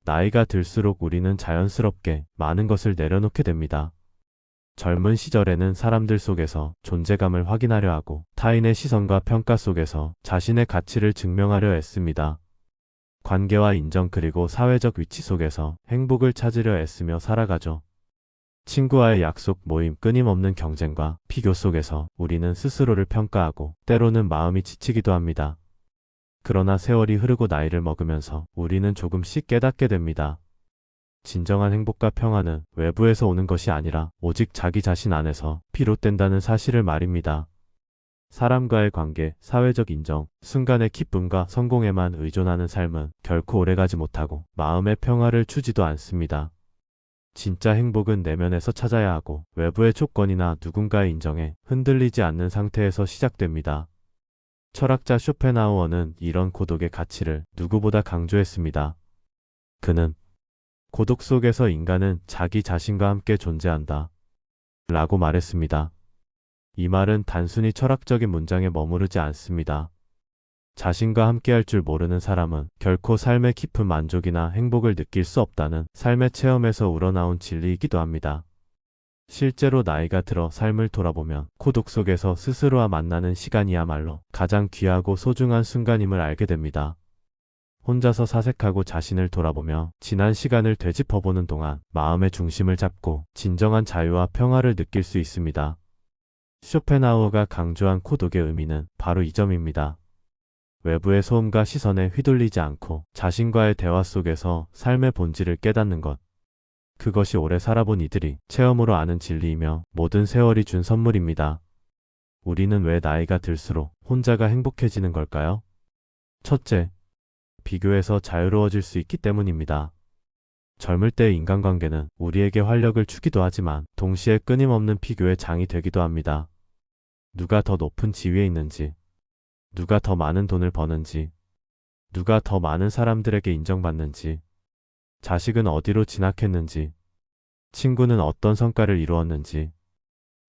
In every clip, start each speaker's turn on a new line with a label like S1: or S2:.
S1: 나이가 들수록 우리는 자연스럽게 많은 것을 내려놓게 됩니다. 젊은 시절에는 사람들 속에서 존재감을 확인하려 하고 타인의 시선과 평가 속에서 자신의 가치를 증명하려 했습니다. 관계와 인정 그리고 사회적 위치 속에서 행복을 찾으려 애쓰며 살아가죠. 친구와의 약속, 모임, 끊임없는 경쟁과 비교 속에서 우리는 스스로를 평가하고 때로는 마음이 지치기도 합니다. 그러나 세월이 흐르고 나이를 먹으면서 우리는 조금씩 깨닫게 됩니다. 진정한 행복과 평화는 외부에서 오는 것이 아니라 오직 자기 자신 안에서 비롯된다는 사실을 말입니다. 사람과의 관계, 사회적 인정, 순간의 기쁨과 성공에만 의존하는 삶은 결코 오래가지 못하고 마음의 평화를 주지도 않습니다. 진짜 행복은 내면에서 찾아야 하고 외부의 조건이나 누군가의 인정에 흔들리지 않는 상태에서 시작됩니다. 철학자 쇼펜하우어는 이런 고독의 가치를 누구보다 강조했습니다. 그는 고독 속에서 인간은 자기 자신과 함께 존재한다 라고 말했습니다. 이 말은 단순히 철학적인 문장에 머무르지 않습니다. 자신과 함께할 줄 모르는 사람은 결코 삶의 깊은 만족이나 행복을 느낄 수 없다는 삶의 체험에서 우러나온 진리이기도 합니다. 실제로 나이가 들어 삶을 돌아보면 고독 속에서 스스로와 만나는 시간이야말로 가장 귀하고 소중한 순간임을 알게 됩니다. 혼자서 사색하고 자신을 돌아보며 지난 시간을 되짚어보는 동안 마음의 중심을 잡고 진정한 자유와 평화를 느낄 수 있습니다. 쇼펜하우어가 강조한 고독의 의미는 바로 이 점입니다. 외부의 소음과 시선에 휘둘리지 않고 자신과의 대화 속에서 삶의 본질을 깨닫는 것. 그것이 오래 살아본 이들이 체험으로 아는 진리이며 모든 세월이 준 선물입니다. 우리는 왜 나이가 들수록 혼자가 행복해지는 걸까요? 첫째, 비교에서 자유로워질 수 있기 때문입니다. 젊을 때의 인간관계는 우리에게 활력을 주기도 하지만 동시에 끊임없는 비교의 장이 되기도 합니다. 누가 더 높은 지위에 있는지, 누가 더 많은 돈을 버는지, 누가 더 많은 사람들에게 인정받는지, 자식은 어디로 진학했는지, 친구는 어떤 성과를 이루었는지,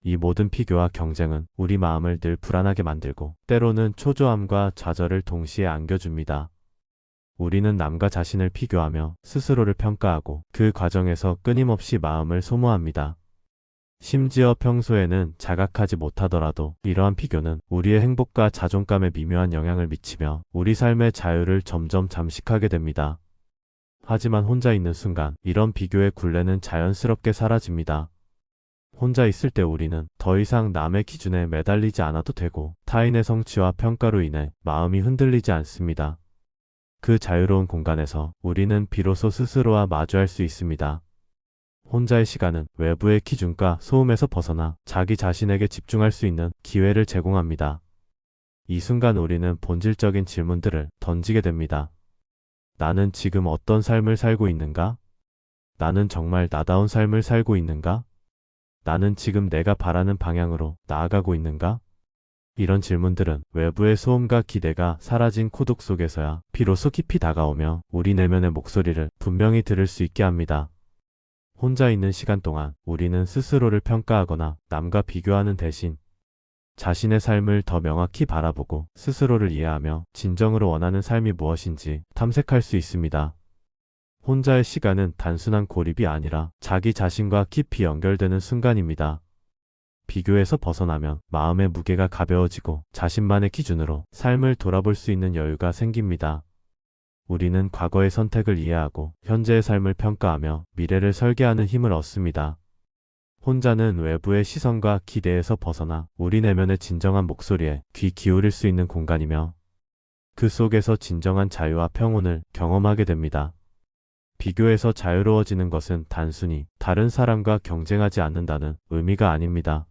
S1: 이 모든 비교와 경쟁은 우리 마음을 늘 불안하게 만들고 때로는 초조함과 좌절을 동시에 안겨줍니다. 우리는 남과 자신을 비교하며 스스로를 평가하고 그 과정에서 끊임없이 마음을 소모합니다. 심지어 평소에는 자각하지 못하더라도 이러한 비교는 우리의 행복과 자존감에 미묘한 영향을 미치며 우리 삶의 자유를 점점 잠식하게 됩니다. 하지만 혼자 있는 순간 이런 비교의 굴레는 자연스럽게 사라집니다. 혼자 있을 때 우리는 더 이상 남의 기준에 매달리지 않아도 되고 타인의 성취와 평가로 인해 마음이 흔들리지 않습니다. 그 자유로운 공간에서 우리는 비로소 스스로와 마주할 수 있습니다. 혼자의 시간은 외부의 기준과 소음에서 벗어나 자기 자신에게 집중할 수 있는 기회를 제공합니다. 이 순간 우리는 본질적인 질문들을 던지게 됩니다. 나는 지금 어떤 삶을 살고 있는가? 나는 정말 나다운 삶을 살고 있는가? 나는 지금 내가 바라는 방향으로 나아가고 있는가? 이런 질문들은 외부의 소음과 기대가 사라진 고독 속에서야 비로소 깊이 다가오며 우리 내면의 목소리를 분명히 들을 수 있게 합니다. 혼자 있는 시간 동안 우리는 스스로를 평가하거나 남과 비교하는 대신 자신의 삶을 더 명확히 바라보고 스스로를 이해하며 진정으로 원하는 삶이 무엇인지 탐색할 수 있습니다. 혼자의 시간은 단순한 고립이 아니라 자기 자신과 깊이 연결되는 순간입니다. 비교에서 벗어나면 마음의 무게가 가벼워지고 자신만의 기준으로 삶을 돌아볼 수 있는 여유가 생깁니다. 우리는 과거의 선택을 이해하고 현재의 삶을 평가하며 미래를 설계하는 힘을 얻습니다. 혼자는 외부의 시선과 기대에서 벗어나 우리 내면의 진정한 목소리에 귀 기울일 수 있는 공간이며 그 속에서 진정한 자유와 평온을 경험하게 됩니다. 비교에서 자유로워지는 것은 단순히 다른 사람과 경쟁하지 않는다는 의미가 아닙니다.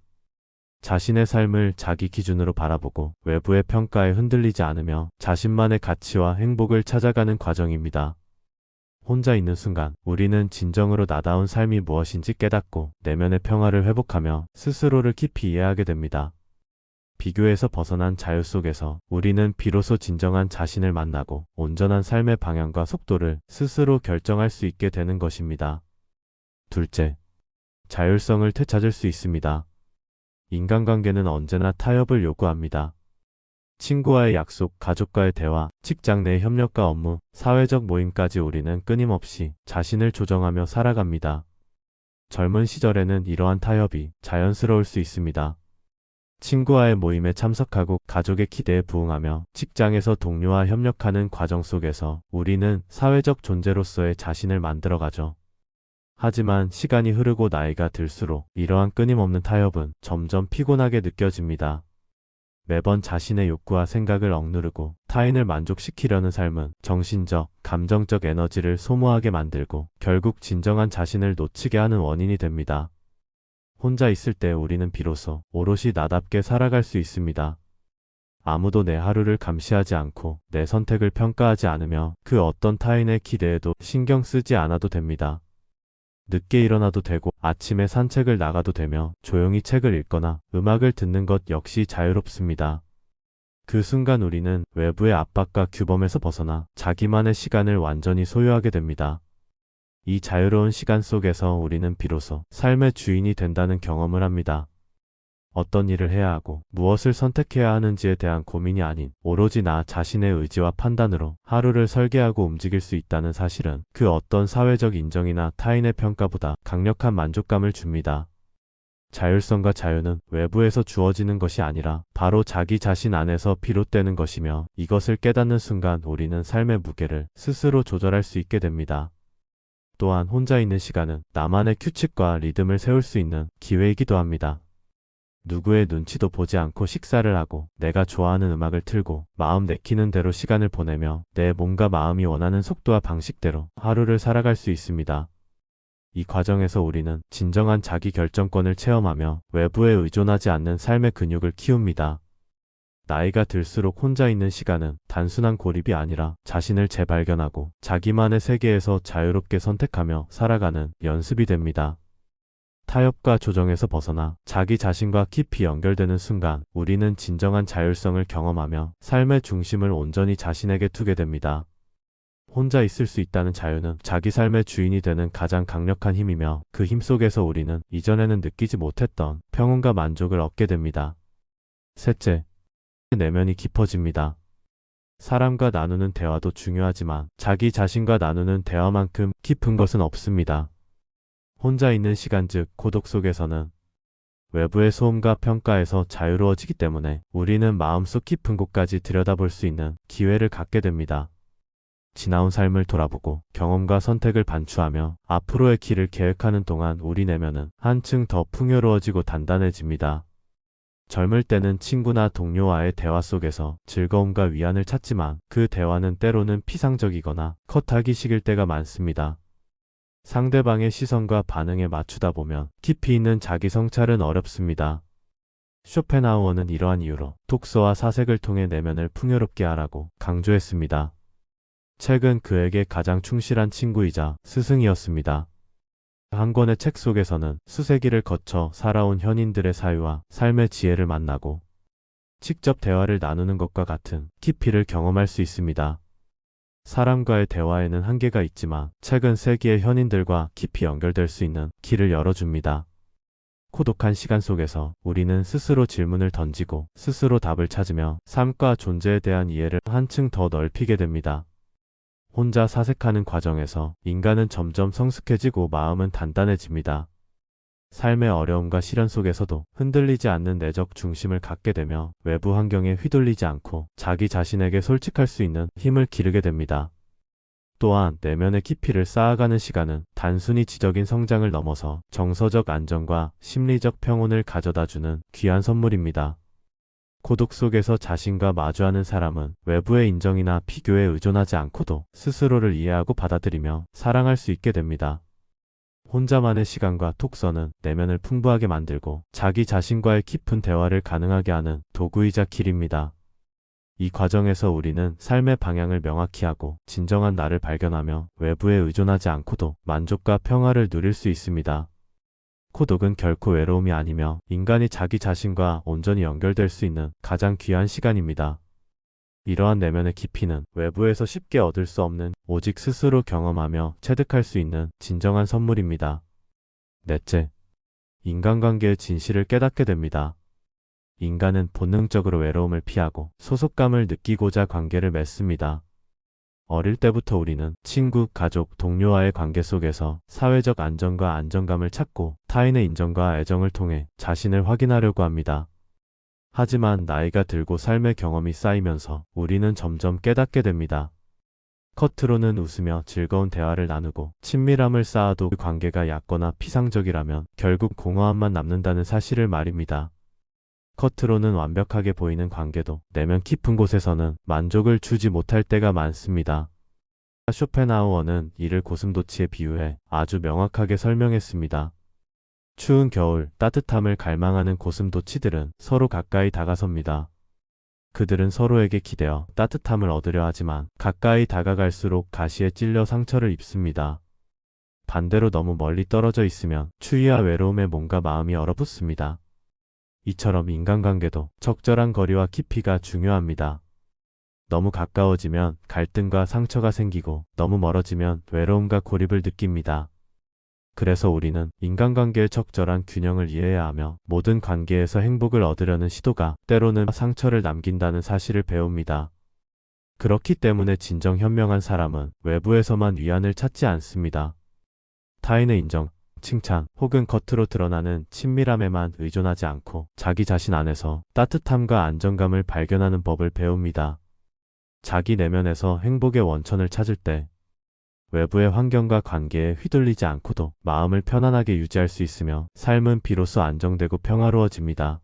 S1: 자신의 삶을 자기 기준으로 바라보고 외부의 평가에 흔들리지 않으며 자신만의 가치와 행복을 찾아가는 과정입니다. 혼자 있는 순간 우리는 진정으로 나다운 삶이 무엇인지 깨닫고 내면의 평화를 회복하며 스스로를 깊이 이해하게 됩니다. 비교에서 벗어난 자유 속에서 우리는 비로소 진정한 자신을 만나고 온전한 삶의 방향과 속도를 스스로 결정할 수 있게 되는 것입니다. 둘째, 자율성을 되찾을 수 있습니다. 인간관계는 언제나 타협을 요구합니다. 친구와의 약속, 가족과의 대화, 직장 내 협력과 업무, 사회적 모임까지 우리는 끊임없이 자신을 조정하며 살아갑니다. 젊은 시절에는 이러한 타협이 자연스러울 수 있습니다. 친구와의 모임에 참석하고 가족의 기대에 부응하며 직장에서 동료와 협력하는 과정 속에서 우리는 사회적 존재로서의 자신을 만들어가죠. 하지만 시간이 흐르고 나이가 들수록 이러한 끊임없는 타협은 점점 피곤하게 느껴집니다. 매번 자신의 욕구와 생각을 억누르고 타인을 만족시키려는 삶은 정신적, 감정적 에너지를 소모하게 만들고 결국 진정한 자신을 놓치게 하는 원인이 됩니다. 혼자 있을 때 우리는 비로소 오롯이 나답게 살아갈 수 있습니다. 아무도 내 하루를 감시하지 않고 내 선택을 평가하지 않으며 그 어떤 타인의 기대에도 신경 쓰지 않아도 됩니다. 늦게 일어나도 되고 아침에 산책을 나가도 되며 조용히 책을 읽거나 음악을 듣는 것 역시 자유롭습니다. 그 순간 우리는 외부의 압박과 규범에서 벗어나 자기만의 시간을 완전히 소유하게 됩니다. 이 자유로운 시간 속에서 우리는 비로소 삶의 주인이 된다는 경험을 합니다. 어떤 일을 해야 하고 무엇을 선택해야 하는지에 대한 고민이 아닌 오로지 나 자신의 의지와 판단으로 하루를 설계하고 움직일 수 있다는 사실은 그 어떤 사회적 인정이나 타인의 평가보다 강력한 만족감을 줍니다. 자율성과 자유는 외부에서 주어지는 것이 아니라 바로 자기 자신 안에서 비롯되는 것이며 이것을 깨닫는 순간 우리는 삶의 무게를 스스로 조절할 수 있게 됩니다. 또한 혼자 있는 시간은 나만의 규칙과 리듬을 세울 수 있는 기회이기도 합니다. 누구의 눈치도 보지 않고 식사를 하고 내가 좋아하는 음악을 틀고 마음 내키는 대로 시간을 보내며 내 몸과 마음이 원하는 속도와 방식대로 하루를 살아갈 수 있습니다. 이 과정에서 우리는 진정한 자기 결정권을 체험하며 외부에 의존하지 않는 삶의 근육을 키웁니다. 나이가 들수록 혼자 있는 시간은 단순한 고립이 아니라 자신을 재발견하고 자기만의 세계에서 자유롭게 선택하며 살아가는 연습이 됩니다. 타협과 조정에서 벗어나 자기 자신과 깊이 연결되는 순간 우리는 진정한 자율성을 경험하며 삶의 중심을 온전히 자신에게 두게 됩니다. 혼자 있을 수 있다는 자유는 자기 삶의 주인이 되는 가장 강력한 힘이며 그 힘 속에서 우리는 이전에는 느끼지 못했던 평온과 만족을 얻게 됩니다. 셋째, 내면이 깊어집니다. 사람과 나누는 대화도 중요하지만 자기 자신과 나누는 대화만큼 깊은 것은 없습니다. 혼자 있는 시간 즉 고독 속에서는 외부의 소음과 평가에서 자유로워지기 때문에 우리는 마음속 깊은 곳까지 들여다볼 수 있는 기회를 갖게 됩니다. 지나온 삶을 돌아보고 경험과 선택을 반추하며 앞으로의 길을 계획하는 동안 우리 내면은 한층 더 풍요로워지고 단단해집니다. 젊을 때는 친구나 동료와의 대화 속에서 즐거움과 위안을 찾지만 그 대화는 때로는 피상적이거나 컷하기식일 때가 많습니다. 상대방의 시선과 반응에 맞추다 보면 깊이 있는 자기 성찰은 어렵습니다. 쇼펜하우어는 이러한 이유로 독서와 사색을 통해 내면을 풍요롭게 하라고 강조했습니다. 책은 그에게 가장 충실한 친구이자 스승이었습니다. 한 권의 책 속에서는 수세기를 거쳐 살아온 현인들의 사유와 삶의 지혜를 만나고 직접 대화를 나누는 것과 같은 깊이를 경험할 수 있습니다. 사람과의 대화에는 한계가 있지만 책은 세기의 현인들과 깊이 연결될 수 있는 길을 열어줍니다. 고독한 시간 속에서 우리는 스스로 질문을 던지고 스스로 답을 찾으며 삶과 존재에 대한 이해를 한층 더 넓히게 됩니다. 혼자 사색하는 과정에서 인간은 점점 성숙해지고 마음은 단단해집니다. 삶의 어려움과 시련 속에서도 흔들리지 않는 내적 중심을 갖게 되며 외부 환경에 휘둘리지 않고 자기 자신에게 솔직할 수 있는 힘을 기르게 됩니다. 또한 내면의 깊이를 쌓아가는 시간은 단순히 지적인 성장을 넘어서 정서적 안정과 심리적 평온을 가져다주는 귀한 선물입니다. 고독 속에서 자신과 마주하는 사람은 외부의 인정이나 비교에 의존하지 않고도 스스로를 이해하고 받아들이며 사랑할 수 있게 됩니다. 혼자만의 시간과 톡서는 내면을 풍부하게 만들고 자기 자신과의 깊은 대화를 가능하게 하는 도구이자 길입니다. 이 과정에서 우리는 삶의 방향을 명확히 하고 진정한 나를 발견하며 외부에 의존하지 않고도 만족과 평화를 누릴 수 있습니다. 고독은 결코 외로움이 아니며 인간이 자기 자신과 온전히 연결될 수 있는 가장 귀한 시간입니다. 이러한 내면의 깊이는 외부에서 쉽게 얻을 수 없는 오직 스스로 경험하며 체득할 수 있는 진정한 선물입니다. 넷째, 인간관계의 진실을 깨닫게 됩니다. 인간은 본능적으로 외로움을 피하고 소속감을 느끼고자 관계를 맺습니다. 어릴 때부터 우리는 친구, 가족, 동료와의 관계 속에서 사회적 안정과 안정감을 찾고 타인의 인정과 애정을 통해 자신을 확인하려고 합니다. 하지만 나이가 들고 삶의 경험이 쌓이면서 우리는 점점 깨닫게 됩니다. 겉으로는 웃으며 즐거운 대화를 나누고 친밀함을 쌓아도 그 관계가 얕거나 피상적이라면 결국 공허함만 남는다는 사실을 말입니다. 겉으로는 완벽하게 보이는 관계도 내면 깊은 곳에서는 만족을 주지 못할 때가 많습니다. 쇼펜하우어는 이를 고슴도치에 비유해 아주 명확하게 설명했습니다. 추운 겨울 따뜻함을 갈망하는 고슴도치들은 서로 가까이 다가섭니다. 그들은 서로에게 기대어 따뜻함을 얻으려 하지만 가까이 다가갈수록 가시에 찔려 상처를 입습니다. 반대로 너무 멀리 떨어져 있으면 추위와 외로움에 몸과 마음이 얼어붙습니다. 이처럼 인간관계도 적절한 거리와 깊이가 중요합니다. 너무 가까워지면 갈등과 상처가 생기고 너무 멀어지면 외로움과 고립을 느낍니다. 그래서 우리는 인간관계의 적절한 균형을 이해해야 하며 모든 관계에서 행복을 얻으려는 시도가 때로는 상처를 남긴다는 사실을 배웁니다. 그렇기 때문에 진정 현명한 사람은 외부에서만 위안을 찾지 않습니다. 타인의 인정, 칭찬 혹은 겉으로 드러나는 친밀함에만 의존하지 않고 자기 자신 안에서 따뜻함과 안정감을 발견하는 법을 배웁니다. 자기 내면에서 행복의 원천을 찾을 때 외부의 환경과 관계에 휘둘리지 않고도 마음을 편안하게 유지할 수 있으며 삶은 비로소 안정되고 평화로워집니다.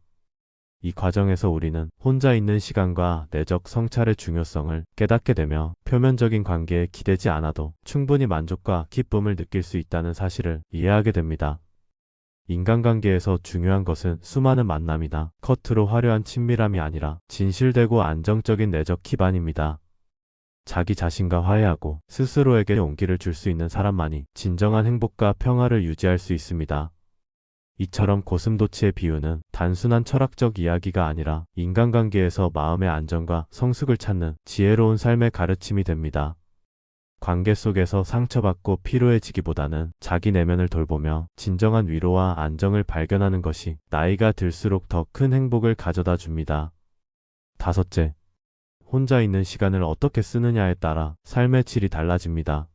S1: 이 과정에서 우리는 혼자 있는 시간과 내적 성찰의 중요성을 깨닫게 되며 표면적인 관계에 기대지 않아도 충분히 만족과 기쁨을 느낄 수 있다는 사실을 이해하게 됩니다. 인간관계에서 중요한 것은 수많은 만남이나 겉으로 화려한 친밀함이 아니라 진실되고 안정적인 내적 기반입니다. 자기 자신과 화해하고 스스로에게 용기를 줄 수 있는 사람만이 진정한 행복과 평화를 유지할 수 있습니다. 이처럼 고슴도치의 비유는 단순한 철학적 이야기가 아니라 인간관계에서 마음의 안정과 성숙을 찾는 지혜로운 삶의 가르침이 됩니다. 관계 속에서 상처받고 피로해지기보다는 자기 내면을 돌보며 진정한 위로와 안정을 발견하는 것이 나이가 들수록 더 큰 행복을 가져다 줍니다. 다섯째, 혼자 있는 시간을 어떻게 쓰느냐에 따라 삶의 질이 달라집니다.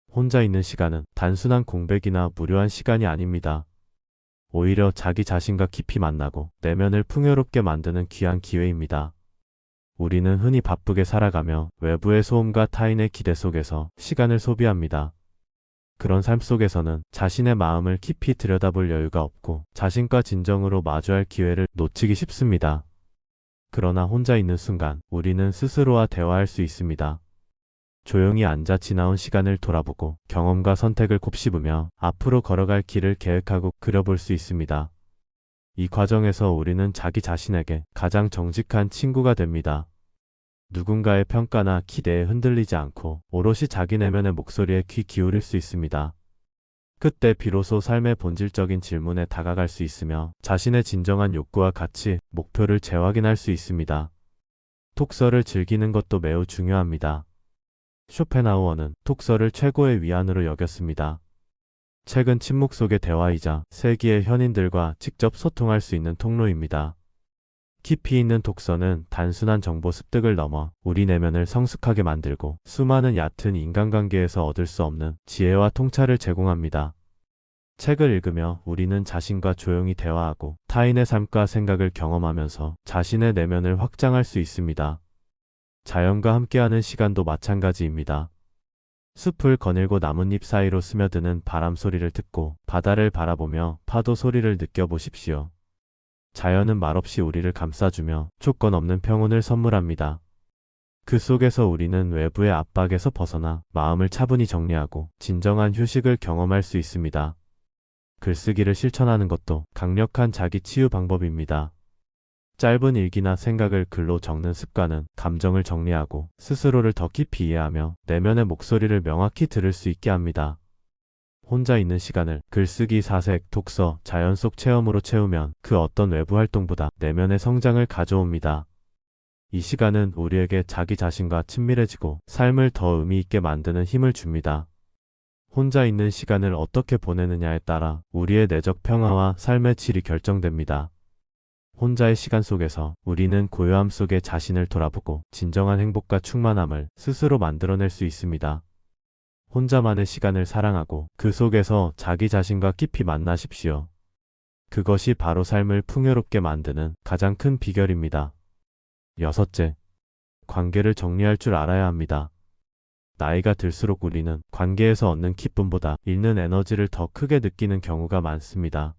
S1: 혼자 있는 시간은 단순한 공백이나 무료한 시간이 아닙니다. 오히려 자기 자신과 깊이 만나고 내면을 풍요롭게 만드는 귀한 기회입니다. 우리는 흔히 바쁘게 살아가며 외부의 소음과 타인의 기대 속에서 시간을 소비합니다. 그런 삶 속에서는 자신의 마음을 깊이 들여다볼 여유가 없고 자신과 진정으로 마주할 기회를 놓치기 쉽습니다. 그러나 혼자 있는 순간 우리는 스스로와 대화할 수 있습니다. 조용히 앉아 지나온 시간을 돌아보고 경험과 선택을 곱씹으며 앞으로 걸어갈 길을 계획하고 그려볼 수 있습니다. 이 과정에서 우리는 자기 자신에게 가장 정직한 친구가 됩니다. 누군가의 평가나 기대에 흔들리지 않고 오롯이 자기 내면의 목소리에 귀 기울일 수 있습니다. 그때 비로소 삶의 본질적인 질문에 다가갈 수 있으며 자신의 진정한 욕구와 가치, 목표를 재확인할 수 있습니다. 독서를 즐기는 것도 매우 중요합니다. 쇼펜하우어는 독서를 최고의 위안으로 여겼습니다. 책은 침묵 속의 대화이자 세기의 현인들과 직접 소통할 수 있는 통로입니다. 깊이 있는 독서는 단순한 정보 습득을 넘어 우리 내면을 성숙하게 만들고 수많은 얕은 인간관계에서 얻을 수 없는 지혜와 통찰을 제공합니다. 책을 읽으며 우리는 자신과 조용히 대화하고 타인의 삶과 생각을 경험하면서 자신의 내면을 확장할 수 있습니다. 자연과 함께하는 시간도 마찬가지입니다. 숲을 거닐고 나뭇잎 사이로 스며드는 바람 소리를 듣고 바다를 바라보며 파도 소리를 느껴보십시오. 자연은 말없이 우리를 감싸주며 조건 없는 평온을 선물합니다. 그 속에서 우리는 외부의 압박에서 벗어나 마음을 차분히 정리하고 진정한 휴식을 경험할 수 있습니다. 글쓰기를 실천하는 것도 강력한 자기 치유 방법입니다. 짧은 일기나 생각을 글로 적는 습관은 감정을 정리하고 스스로를 더 깊이 이해하며 내면의 목소리를 명확히 들을 수 있게 합니다. 혼자 있는 시간을 글쓰기, 사색, 독서, 자연 속 체험으로 채우면 그 어떤 외부 활동보다 내면의 성장을 가져옵니다. 이 시간은 우리에게 자기 자신과 친밀해지고 삶을 더 의미 있게 만드는 힘을 줍니다. 혼자 있는 시간을 어떻게 보내느냐에 따라 우리의 내적 평화와 삶의 질이 결정됩니다. 혼자의 시간 속에서 우리는 고요함 속에 자신을 돌아보고 진정한 행복과 충만함을 스스로 만들어낼 수 있습니다. 혼자만의 시간을 사랑하고 그 속에서 자기 자신과 깊이 만나십시오. 그것이 바로 삶을 풍요롭게 만드는 가장 큰 비결입니다. 여섯째, 관계를 정리할 줄 알아야 합니다. 나이가 들수록 우리는 관계에서 얻는 기쁨보다 잃는 에너지를 더 크게 느끼는 경우가 많습니다.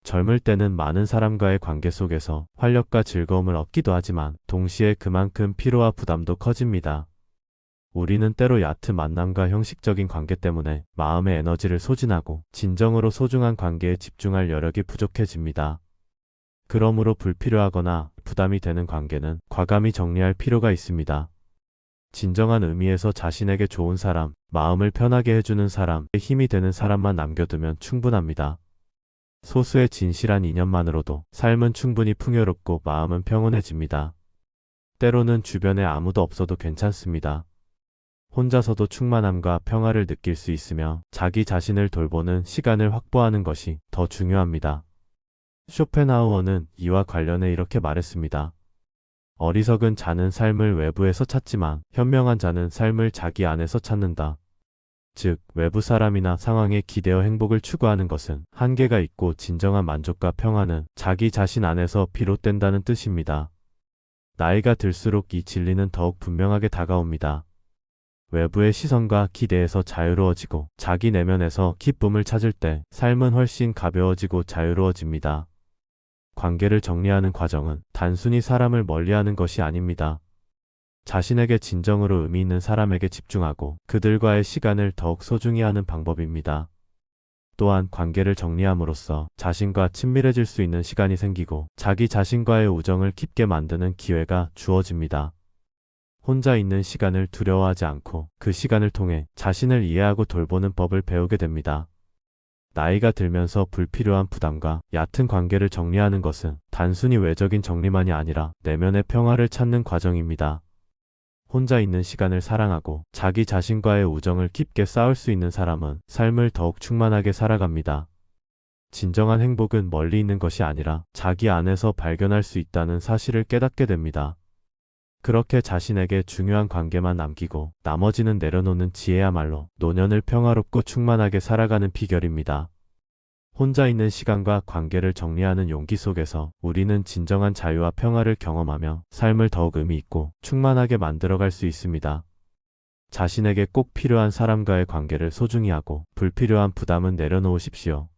S1: 젊을 때는 많은 사람과의 관계 속에서 활력과 즐거움을 얻기도 하지만 동시에 그만큼 피로와 부담도 커집니다. 우리는 때로 얕은 만남과 형식적인 관계 때문에 마음의 에너지를 소진하고 진정으로 소중한 관계에 집중할 여력이 부족해집니다. 그러므로 불필요하거나 부담이 되는 관계는 과감히 정리할 필요가 있습니다. 진정한 의미에서 자신에게 좋은 사람, 마음을 편하게 해주는 사람, 힘이 되는 사람만 남겨두면 충분합니다. 소수의 진실한 인연만으로도 삶은 충분히 풍요롭고 마음은 평온해집니다. 때로는 주변에 아무도 없어도 괜찮습니다. 혼자서도 충만함과 평화를 느낄 수 있으며 자기 자신을 돌보는 시간을 확보하는 것이 더 중요합니다. 쇼펜하우어는 이와 관련해 이렇게 말했습니다. 어리석은 자는 삶을 외부에서 찾지만 현명한 자는 삶을 자기 안에서 찾는다. 즉, 외부 사람이나 상황에 기대어 행복을 추구하는 것은 한계가 있고 진정한 만족과 평화는 자기 자신 안에서 비롯된다는 뜻입니다. 나이가 들수록 이 진리는 더욱 분명하게 다가옵니다. 외부의 시선과 기대에서 자유로워지고 자기 내면에서 기쁨을 찾을 때 삶은 훨씬 가벼워지고 자유로워집니다. 관계를 정리하는 과정은 단순히 사람을 멀리하는 것이 아닙니다. 자신에게 진정으로 의미 있는 사람에게 집중하고 그들과의 시간을 더욱 소중히 하는 방법입니다. 또한 관계를 정리함으로써 자신과 친밀해질 수 있는 시간이 생기고 자기 자신과의 우정을 깊게 만드는 기회가 주어집니다. 혼자 있는 시간을 두려워하지 않고 그 시간을 통해 자신을 이해하고 돌보는 법을 배우게 됩니다. 나이가 들면서 불필요한 부담과 얕은 관계를 정리하는 것은 단순히 외적인 정리만이 아니라 내면의 평화를 찾는 과정입니다. 혼자 있는 시간을 사랑하고 자기 자신과의 우정을 깊게 쌓을 수 있는 사람은 삶을 더욱 충만하게 살아갑니다. 진정한 행복은 멀리 있는 것이 아니라 자기 안에서 발견할 수 있다는 사실을 깨닫게 됩니다. 그렇게 자신에게 중요한 관계만 남기고 나머지는 내려놓는 지혜야말로 노년을 평화롭고 충만하게 살아가는 비결입니다. 혼자 있는 시간과 관계를 정리하는 용기 속에서 우리는 진정한 자유와 평화를 경험하며 삶을 더욱 의미 있고 충만하게 만들어갈 수 있습니다. 자신에게 꼭 필요한 사람과의 관계를 소중히 하고 불필요한 부담은 내려놓으십시오.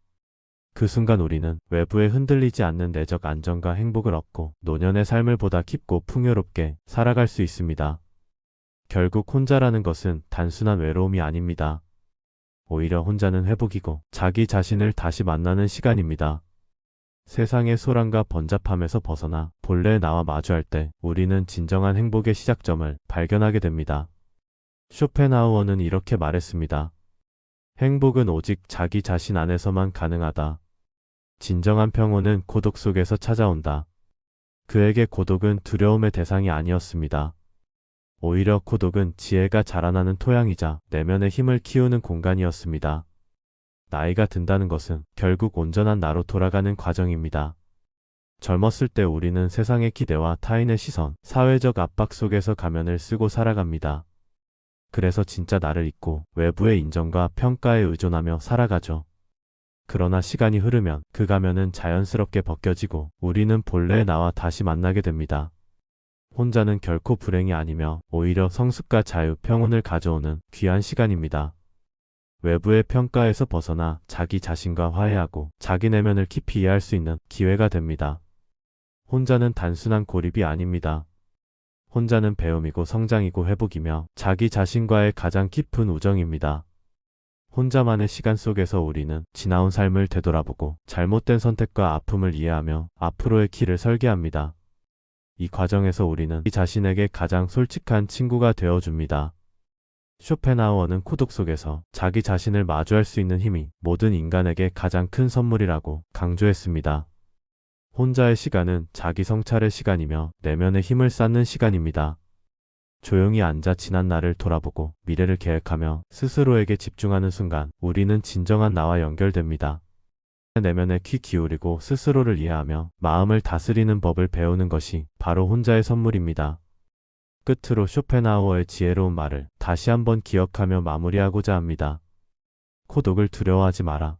S1: 그 순간 우리는 외부에 흔들리지 않는 내적 안정과 행복을 얻고 노년의 삶을 보다 깊고 풍요롭게 살아갈 수 있습니다. 결국 혼자라는 것은 단순한 외로움이 아닙니다. 오히려 혼자는 회복이고 자기 자신을 다시 만나는 시간입니다. 세상의 소란과 번잡함에서 벗어나 본래의 나와 마주할 때 우리는 진정한 행복의 시작점을 발견하게 됩니다. 쇼펜하우어는 이렇게 말했습니다. 행복은 오직 자기 자신 안에서만 가능하다. 진정한 평온은 고독 속에서 찾아온다. 그에게 고독은 두려움의 대상이 아니었습니다. 오히려 고독은 지혜가 자라나는 토양이자 내면의 힘을 키우는 공간이었습니다. 나이가 든다는 것은 결국 온전한 나로 돌아가는 과정입니다. 젊었을 때 우리는 세상의 기대와 타인의 시선, 사회적 압박 속에서 가면을 쓰고 살아갑니다. 그래서 진짜 나를 잊고 외부의 인정과 평가에 의존하며 살아가죠. 그러나 시간이 흐르면 그 가면은 자연스럽게 벗겨지고 우리는 본래의 나와 다시 만나게 됩니다. 혼자는 결코 불행이 아니며 오히려 성숙과 자유, 평온을 가져오는 귀한 시간입니다. 외부의 평가에서 벗어나 자기 자신과 화해하고 자기 내면을 깊이 이해할 수 있는 기회가 됩니다. 혼자는 단순한 고립이 아닙니다. 혼자는 배움이고 성장이고 회복이며 자기 자신과의 가장 깊은 우정입니다. 혼자만의 시간 속에서 우리는 지나온 삶을 되돌아보고 잘못된 선택과 아픔을 이해하며 앞으로의 길을 설계합니다. 이 과정에서 우리는 이 자신에게 가장 솔직한 친구가 되어줍니다. 쇼펜하우어는 고독 속에서 자기 자신을 마주할 수 있는 힘이 모든 인간에게 가장 큰 선물이라고 강조했습니다. 혼자의 시간은 자기 성찰의 시간이며 내면의 힘을 쌓는 시간입니다. 조용히 앉아 지난 날을 돌아보고 미래를 계획하며 스스로에게 집중하는 순간 우리는 진정한 나와 연결됩니다. 내면에 귀 기울이고 스스로를 이해하며 마음을 다스리는 법을 배우는 것이 바로 혼자의 선물입니다. 끝으로 쇼펜하우어의 지혜로운 말을 다시 한번 기억하며 마무리하고자 합니다. 고독을 두려워하지 마라.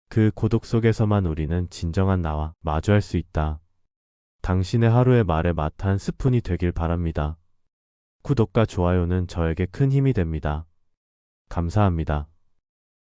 S1: 그 고독 속에서만 우리는 진정한 나와 마주할 수 있다. 당신의 하루의 말의 맛 한 스푼이 되길 바랍니다. 구독과 좋아요는 저에게 큰 힘이 됩니다. 감사합니다.